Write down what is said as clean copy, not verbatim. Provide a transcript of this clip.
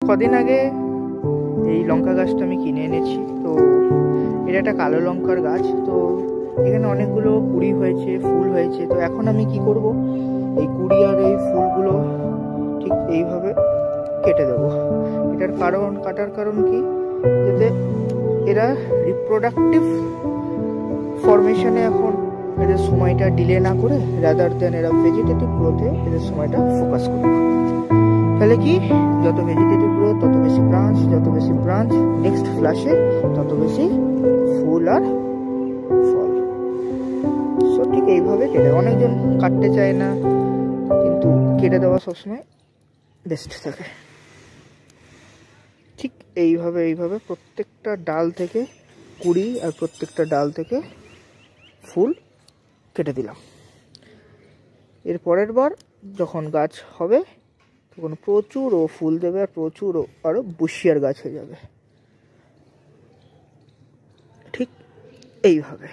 কদিন আগে এই লঙ্কা গাছটা আমি কিনে এনেছি। তো এটা একটা কালো লঙ্কার গাছ। তো এখানে অনেকগুলো কুড়ি হয়েছে, ফুল হয়েছে। তো এখন আমি কি করব, এই কুড়ি আর এই ফুলগুলো ঠিক এইভাবে কেটে দেবো। এটার কাটার কারণ কি, যাতে এরা রিপ্রোডাক্টিভ ফরমেশনে এখন এদের সময়টা ডিলে না করে, রাদার দেন এরা ভেজিটেটিভ গ্রোথে এদের সময়টা ফোকাস করবে। তাহলে কি, যত ভেজিটেটিভ গ্রোথ তত বেশি ব্রাঞ্চ, যত বেশি ব্রাঞ্চ নেক্সট ফ্ল্যাশে তত বেশি ফুল আর ফল। সো ঠিক এইভাবে কেটে, অনেকজন কাটতে চায় না, কিন্তু কেটে দেওয়া সবসময় বেস্ট থাকে। ঠিক এইভাবে প্রত্যেকটা ডাল থেকে কুড়ি আর প্রত্যেকটা ডাল থেকে ফুল কেটে দিলাম। এর পরের বার যখন গাছ হবে তখন প্রচুর ও ফুল দেবে, আর প্রচুর আরও বুশিয়ার গাছ হয়ে যাবে। ঠিক এইভাবে।